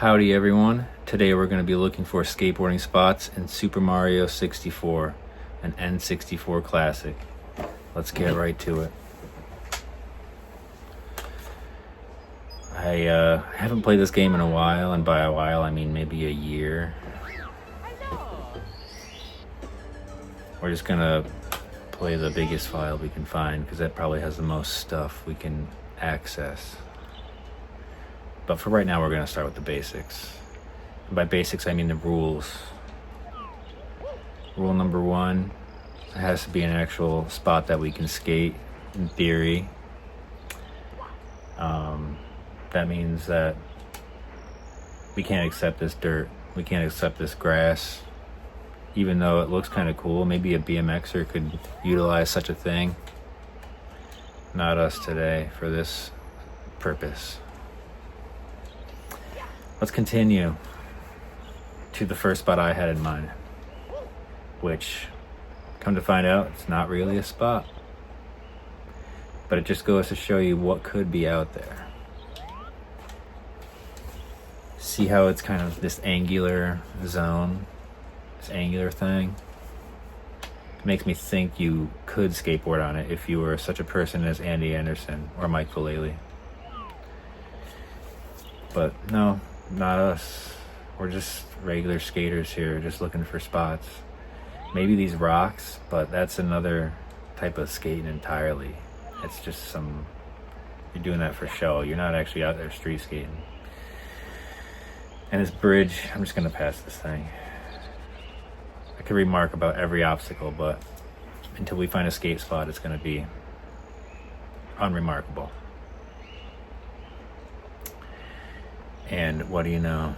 Howdy everyone, today we're going to be looking for skateboarding spots in Super Mario 64, an N64 classic. Let's get right to it. I haven't played this game in a while, and by a while I mean maybe a year. We're just going to play the biggest file we can find because that probably has the most stuff we can access. But for right now, we're going to start with the basics. And by basics, I mean the rules. Rule number one, it has to be an actual spot that we can skate, in theory. That means that we can't accept this dirt. We can't accept this grass. Even though it looks kind of cool, maybe a BMXer could utilize such a thing. Not us today for this purpose. Let's continue to the first spot I had in mind, which, come to find out, it's not really a spot. But it just goes to show you what could be out there. See how it's kind of this angular zone, this angular thing? It makes me think you could skateboard on it if you were such a person as Andy Anderson or Mike Vallely. But no, not us. We're just regular skaters here, just looking for spots. Maybe these rocks, but that's another type of skating entirely. It's just some, you're doing that for show. You're not actually out there street skating. And this bridge, I'm just gonna pass this thing. I could remark about every obstacle, but until we find a skate spot, it's gonna be unremarkable. And what do you know?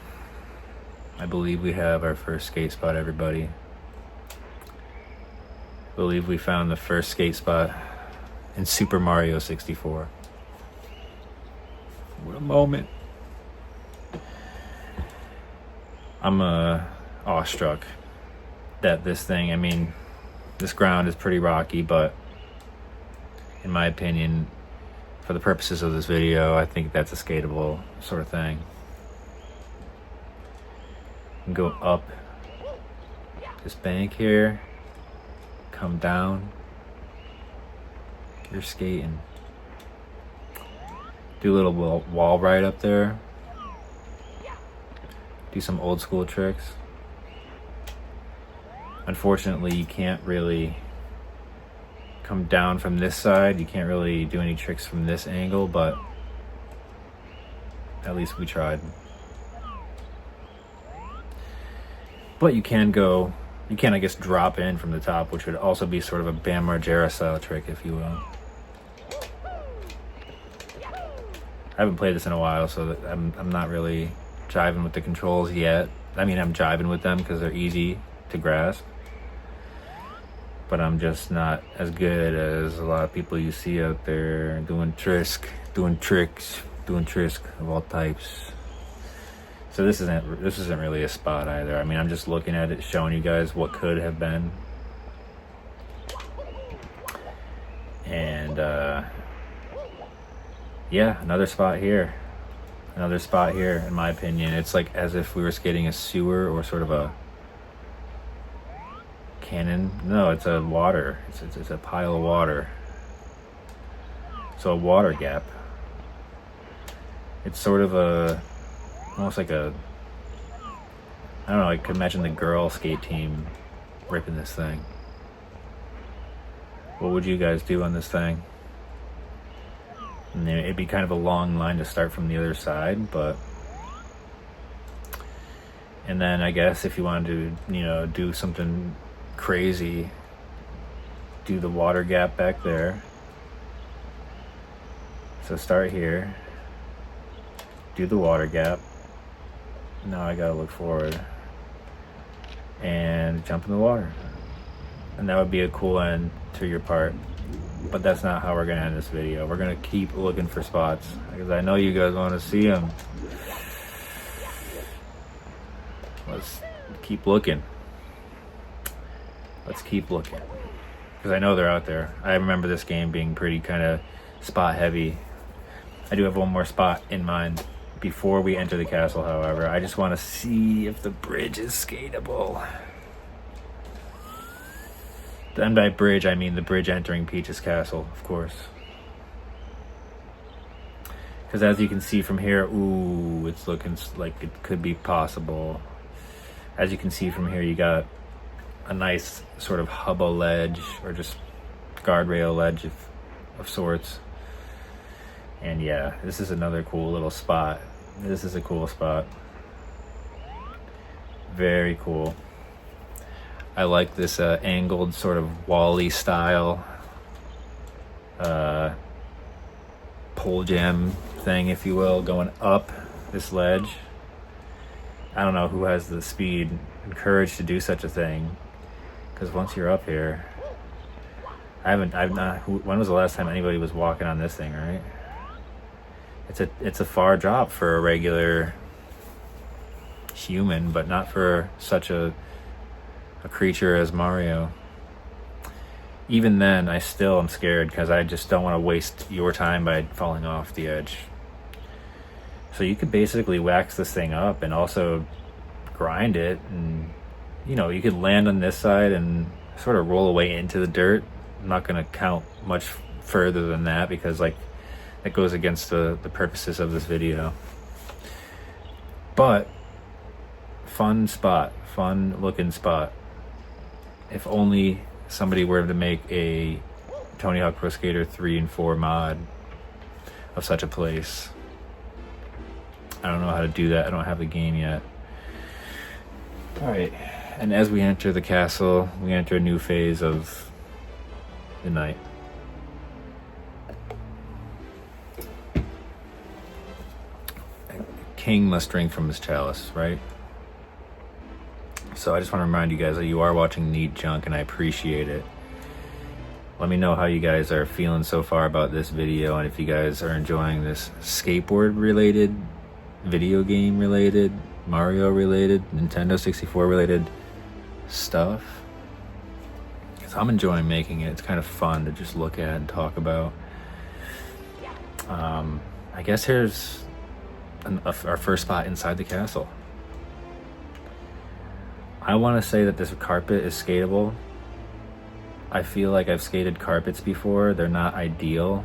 I believe we have our first skate spot, everybody. I believe we found the first skate spot in Super Mario 64. What a moment. I'm awestruck that this thing, I mean, this ground is pretty rocky, but in my opinion, for the purposes of this video, I think that's a skatable sort of thing. And go up this bank here, come down, you're skating. Do a little wall ride up there. Do some old school tricks. Unfortunately, you can't really come down from this side. You can't really do any tricks from this angle, but at least we tried. But you can, I guess, drop in from the top, which would also be sort of a Bam Margera style trick, if you will. I haven't played this in a while, so I'm not really jiving with the controls yet. I mean, I'm jiving with them because they're easy to grasp. But I'm just not as good as a lot of people you see out there doing tricks of all types. So this isn't really a spot either. I mean, I'm just looking at it, showing you guys what could have been. And yeah, another spot here. Another spot here, in my opinion. It's like as if we were skating a sewer or sort of a cannon. No, it's a water. It's a pile of water. So a water gap. It's sort of almost like I don't know, I could imagine the girl skate team ripping this thing. What would you guys do on this thing? And then it'd be kind of a long line to start from the other side, but and then I guess if you wanted to, do something crazy, do the water gap back there. So start here, do the water gap. Now I gotta look forward and jump in the water. And that would be a cool end to your part. But that's not how we're gonna end this video. We're gonna keep looking for spots because I know you guys want to see them. Let's keep looking. Let's keep looking because I know they're out there. I remember this game being pretty kind of spot heavy. I do have one more spot in mind, before we enter the castle, however, I just want to see if the bridge is skatable. And by bridge, I mean the bridge entering Peach's castle, of course. Because as you can see from here, ooh, it's looking like it could be possible. As you can see from here, you got a nice sort of hubba ledge, or just guardrail ledge of sorts. And yeah, this is another cool little spot. This is a cool spot. Very cool. I like this angled sort of Wall-E style pole jam thing, if you will, going up this ledge. I don't know who has the speed and courage to do such a thing, because once you're up here, I've not. When was the last time anybody was walking on this thing, right? It's a far drop for a regular human, but not for such a creature as Mario. Even then, I still am scared, because I just don't want to waste your time by falling off the edge. So you could basically wax this thing up and also grind it, and you know, you could land on this side and sort of roll away into the dirt. I'm not going to count much further than that, because like that goes against the purposes of this video. But fun spot, fun looking spot. If only somebody were to make a Tony Hawk Pro Skater 3 and 4 mod of such a place. I don't know how to do that. I don't have the game yet. Alright, and as we enter the castle, we enter a new phase of the night. A king must drink from his chalice, right? So I just want to remind you guys that you are watching Neat Junk, and I appreciate it. Let me know how you guys are feeling so far about this video, and if you guys are enjoying this skateboard related, video game related, Mario related, Nintendo 64 related stuff. Because I'm enjoying making it. It's kind of fun to just look at and talk about. I guess here's our first spot inside the castle. I want to say that this carpet is skatable. I feel like I've skated carpets before. They're not ideal.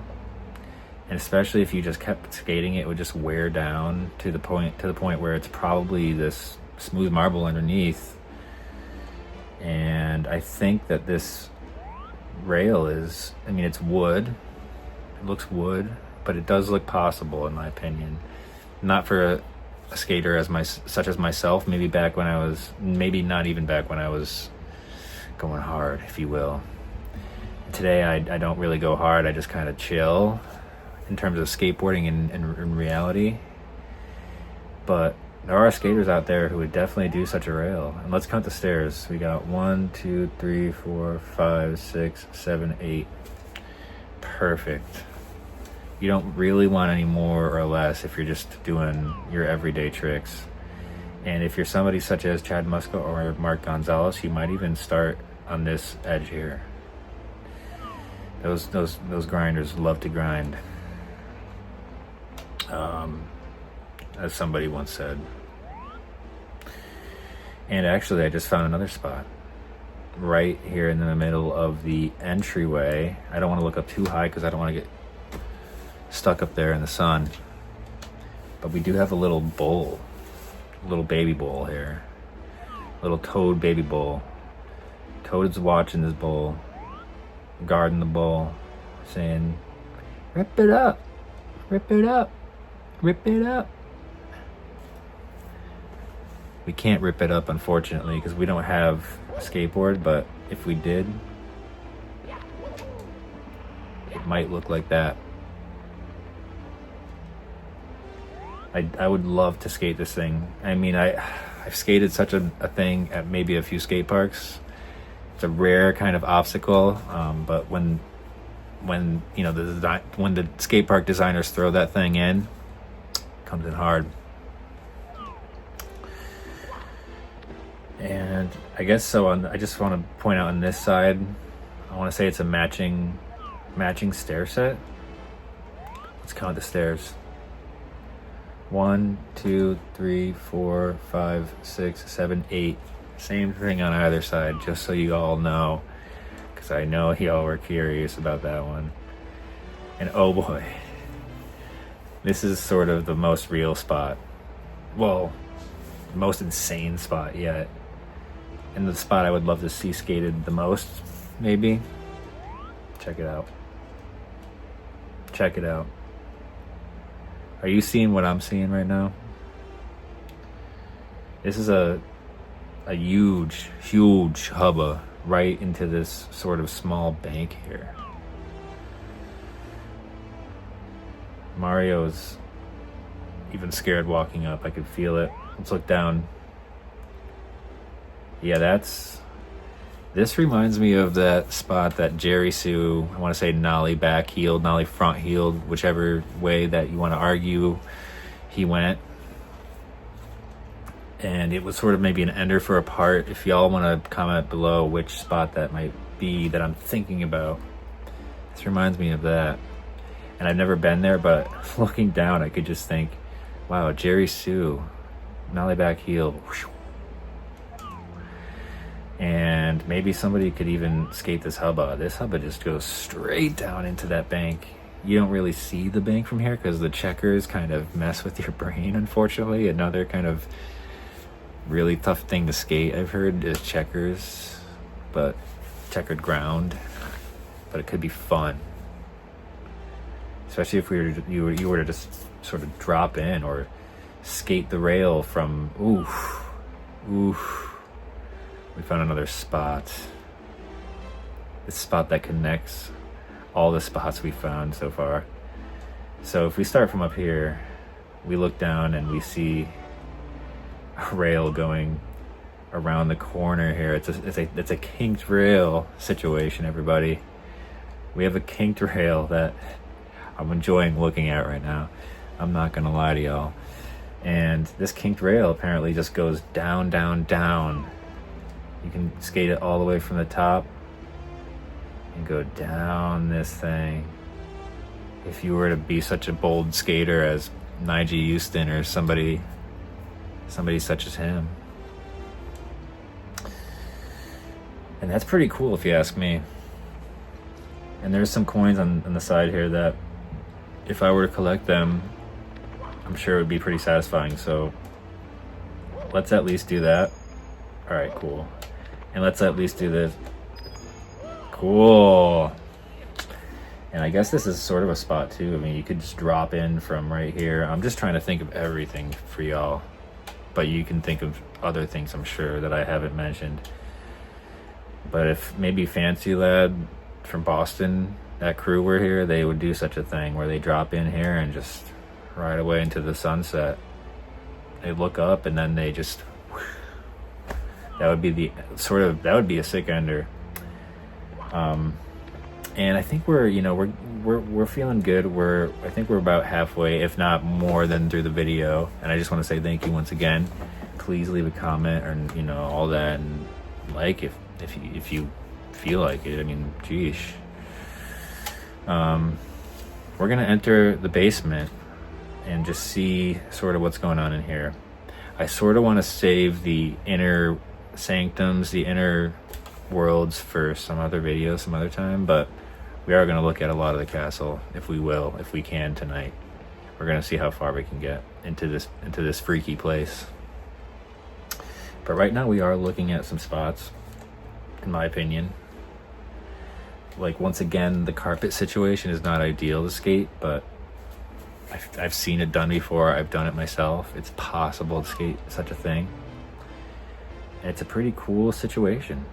And especially if you just kept skating, it would just wear down to the point where it's probably this smooth marble underneath. And I think that this rail is, I mean, it's wood. It looks wood, but it does look possible in my opinion. Not for a skater such as myself, maybe not even back when I was going hard, if you will. Today I don't really go hard, I just kind of chill in terms of skateboarding in reality. But there are skaters out there who would definitely do such a rail. And let's count the stairs. We got 1, 2, 3, 4, 5, 6, 7, 8. Perfect. You don't really want any more or less if you're just doing your everyday tricks. And if you're somebody such as Chad Muska or Mark Gonzalez, you might even start on this edge here. Those grinders love to grind. As somebody once said. And actually, I just found another spot right here in the middle of the entryway. I don't want to look up too high because I don't want to get stuck up there in the sun. But we do have a little bowl, a little baby bowl here, a little Toad baby bowl. Toad is watching this bowl, guarding the bowl, saying, "Rip it up, rip it up, rip it up." We can't rip it up, unfortunately, because we don't have a skateboard, but if we did, it might look like that. I would love to skate this thing. I mean, I've skated such a thing at maybe a few skate parks. It's a rare kind of obstacle, but when you know when the skate park designers throw that thing in, it comes in hard. And I guess so. I just want to point out on this side, I want to say it's a matching stair set. Let's count the stairs. 1, 2, 3, 4, 5, 6, 7, 8. Same thing on either side, just so you all know, because I know y'all were curious about that one. And oh boy, this is sort of the most real spot. Well, most insane spot yet. And the spot I would love to see skated the most, maybe. Check it out. Check it out. Are you seeing what I'm seeing right now? This is a huge hubba right into this sort of small bank here. Mario's even scared walking up. I could feel it. Let's look down. Yeah, this reminds me of that spot that Jerry Sue, I want to say nollie back heeled, nollie front heeled, whichever way that you want to argue he went. And it was sort of maybe an ender for a part. If y'all want to comment below which spot that might be that I'm thinking about. This reminds me of that. And I've never been there, but looking down, I could just think, wow, Jerry Sue, nollie back heel. And maybe somebody could even skate this hubba. This hubba just goes straight down into that bank. You don't really see the bank from here because the checkers kind of mess with your brain, unfortunately. Another kind of really tough thing to skate, I've heard, is checkers, but checkered ground. But it could be fun. Especially if you were to just sort of drop in or skate the rail from, oof. We found another spot. This spot that connects all the spots we found so far. So if we start from up here, we look down and we see a rail going around the corner here. It's a kinked rail situation, everybody. We have a kinked rail that I'm enjoying looking at right now. I'm not gonna lie to y'all. And this kinked rail apparently just goes down, down, down. You can skate it all the way from the top and go down this thing. If you were to be such a bold skater as Nigel Houston or somebody such as him. And that's pretty cool if you ask me. And there's some coins on the side here that if I were to collect them, I'm sure it would be pretty satisfying. So let's at least do that. All right, cool. And let's at least do this. Cool. And I guess this is sort of a spot too. I mean, you could just drop in from right here. I'm just trying to think of everything for y'all. But you can think of other things, I'm sure, that I haven't mentioned. But if maybe Fancy Lad from Boston, that crew were here, they would do such a thing where they drop in here and just ride away into the sunset. They look up and then they just... That would be that would be a sick ender. And I think we're feeling good. I think we're about halfway, if not more than through the video. And I just want to say thank you once again. Please leave a comment or all that, and like if you feel like it. I mean, geesh. We're gonna enter the basement and just see sort of what's going on in here. I sort of want to save the inner sanctums, the inner worlds for some other video, some other time, but we are going to look at a lot of the castle if we can tonight. We're going to see how far we can get into this freaky place. But right now we are looking at some spots, in my opinion. Like, once again, the carpet situation is not ideal to skate, but I've seen it done before. I've done it myself. It's possible to skate such a thing. And it's a pretty cool situation.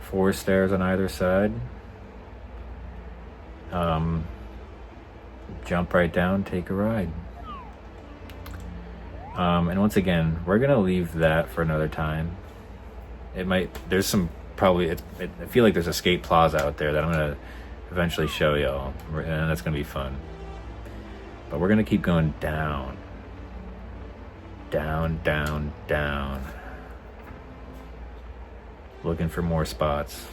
4 stairs on either side. Jump right down, take a ride. And once again, we're gonna leave that for another time. I feel like there's a skate plaza out there that I'm gonna eventually show y'all, and that's gonna be fun. But we're gonna keep going down. Down, down, down. Looking for more spots.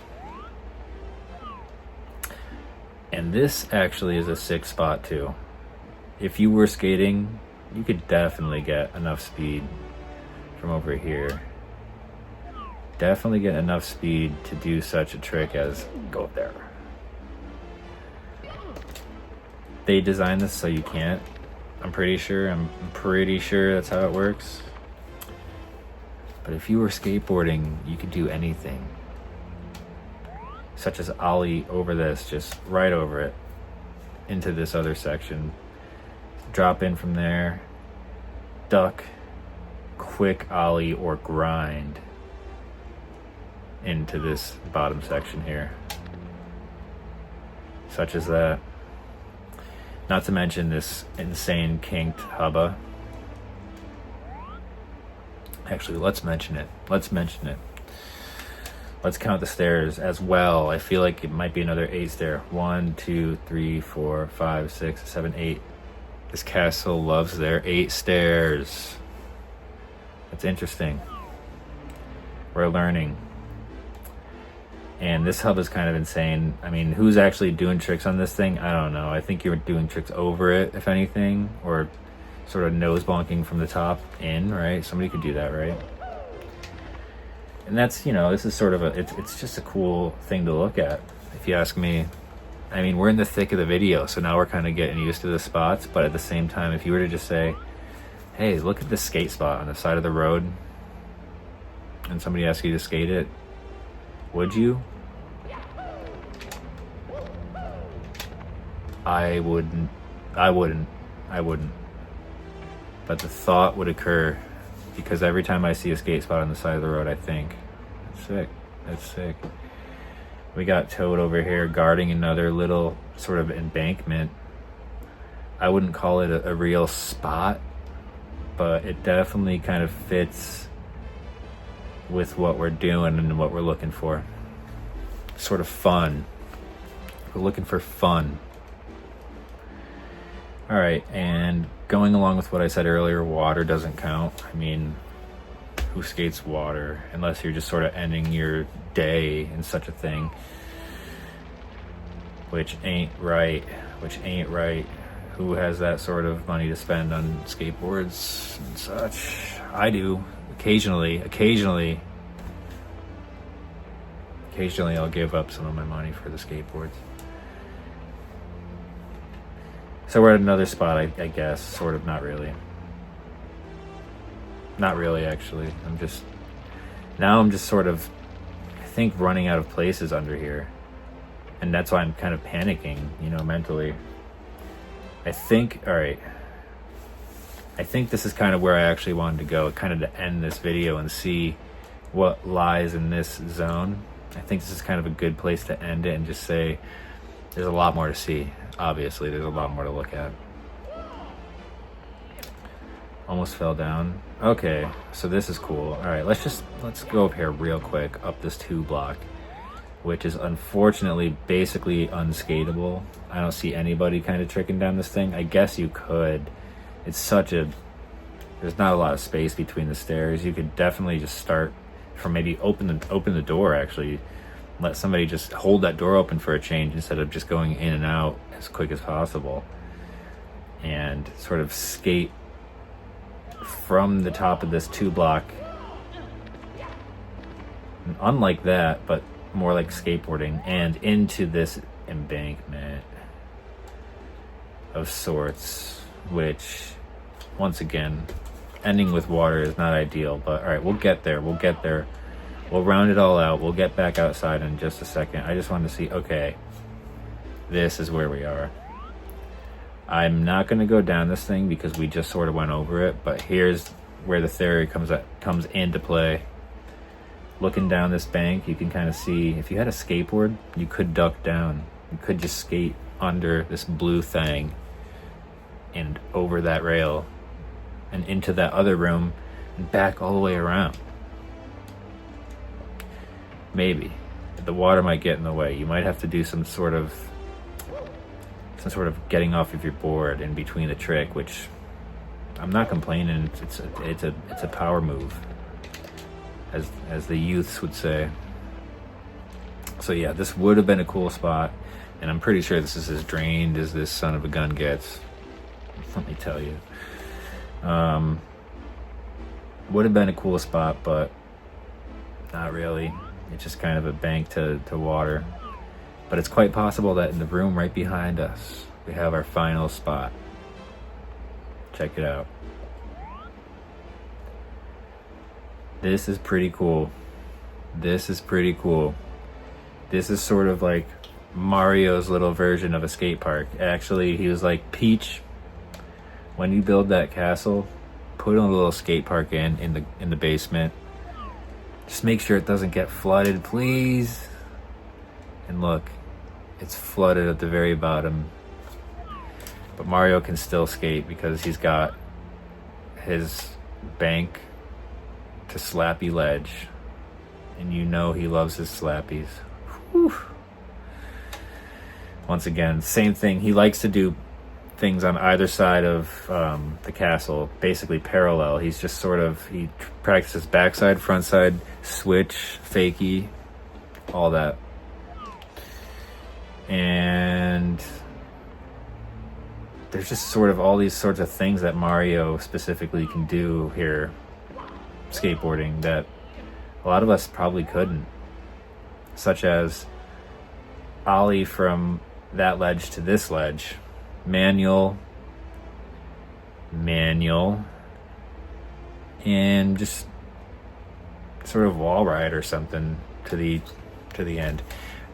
And this actually is a sick spot too. If you were skating, you could definitely get enough speed from over here. Definitely get enough speed to do such a trick as go up there. They designed this so you can't. I'm pretty sure that's how it works. But if you were skateboarding, you could do anything. Such as ollie over this, just right over it, into this other section. Drop in from there, duck, quick ollie or grind into this bottom section here. Such as that. Not to mention this insane kinked hubba. Actually, let's mention it. Let's count the stairs as well. I feel like it might be another 8 stair. 1, 2, 3, 4, 5, 6, 7, 8. This castle loves their 8 stairs. That's interesting. We're learning. And this hub is kind of insane. I mean, who's actually doing tricks on this thing? I don't know. I think you're doing tricks over it, if anything, or sort of nose bonking from the top in, right? Somebody could do that, right? And that's, you know, this is sort of it's just a cool thing to look at, if you ask me. I mean, we're in the thick of the video, so now we're kind of getting used to the spots, but at the same time, if you were to just say, hey, look at this skate spot on the side of the road, and somebody asks you to skate it, would you? I wouldn't. But the thought would occur, because every time I see a skate spot on the side of the road, I think, that's sick. That's sick. We got Toad over here guarding another little sort of embankment. I wouldn't call it a real spot, but it definitely kind of fits with what we're doing and what we're looking for. Sort of fun. We're looking for fun. All right, and going along with what I said earlier, water doesn't count. I mean, who skates water unless you're just sort of ending your day in such a thing, which ain't right. Who has that sort of money to spend on skateboards and such? I do. Occasionally I'll give up some of my money for the skateboards. So we're at another spot, I guess, sort of, not really. Not really, actually. I'm just sort of, I think, running out of places under here. And that's why I'm kind of panicking, you know, mentally. I think this is kind of where I actually wanted to go, kind of to end this video and see what lies in this zone. I think this is kind of a good place to end it and just say there's a lot more to see. Obviously, there's a lot more to look at. Almost fell down. Okay, so this is cool. All right, let's go up here real quick, up this 2 block, which is unfortunately basically unskateable. I don't see anybody kind of tricking down this thing. I guess you could. It's there's not a lot of space between the stairs. You could definitely just start from maybe open the door, actually. Let somebody just hold that door open for a change instead of just going in and out as quick as possible. And sort of skate from the top of this 2 block. Unlike that, but more like skateboarding, and into this embankment of sorts, which, once again, ending with water is not ideal, but all right, we'll get there. We'll round it all out. We'll get back outside in just a second. I just wanted to see, okay, this is where we are. I'm not going to go down this thing because we just sort of went over it, but here's where the theory comes into play. Looking down this bank, you can kind of see, if you had a skateboard, you could duck down. You could just skate under this blue thing and over that rail and into that other room and back all the way around. Maybe. The water might get in the way. You might have to do some sort of getting off of your board in between the trick, which I'm not complaining. It's a power move, as the youths would say. So yeah, this would have been a cool spot. And I'm pretty sure this is as drained as this son of a gun gets. Let me tell you. Would have been a cool spot, but not really. It's just kind of a bank to water. But it's quite possible that in the room right behind us, we have our final spot. Check it out. This is pretty cool. This is pretty cool. This is sort of like Mario's little version of a skate park. Actually, he was like, Peach, when you build that castle, put a little skate park in the basement. Just make sure it doesn't get flooded, please. And look, it's flooded at the very bottom. But Mario can still skate because he's got his bank to slappy ledge. And you know he loves his slappies. Whew. Once again, same thing. He likes to do things on either side of the castle, basically parallel. He's just sort of, he practices backside, frontside, switch, fakie, all that. And there's just sort of all these sorts of things that Mario specifically can do here, skateboarding, that a lot of us probably couldn't. Such as ollie from that ledge to this ledge, manual, and just sort of wall ride or something to the end.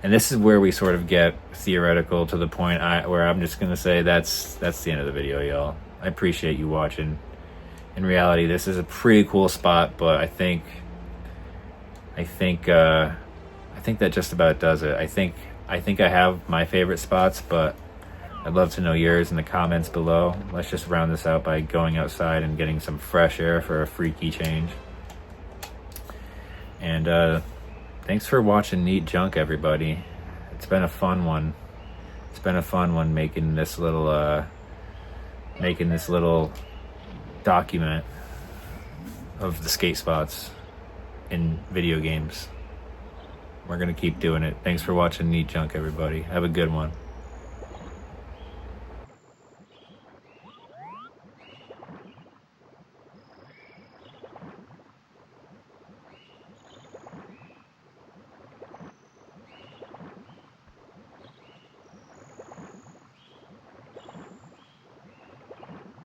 And this is where we sort of get theoretical to the point where I'm just gonna say that's the end of the video, y'all. I appreciate you watching. In reality, this is a pretty cool spot, but I think that just about does it. I think I have my favorite spots, but I'd love to know yours in the comments below. Let's just round this out by going outside and getting some fresh air for a freaky change. And thanks for watching Neat Junk, everybody. It's been a fun one. It's been a fun one making this little document of the skate spots in video games. We're gonna keep doing it. Thanks for watching Neat Junk, everybody. Have a good one.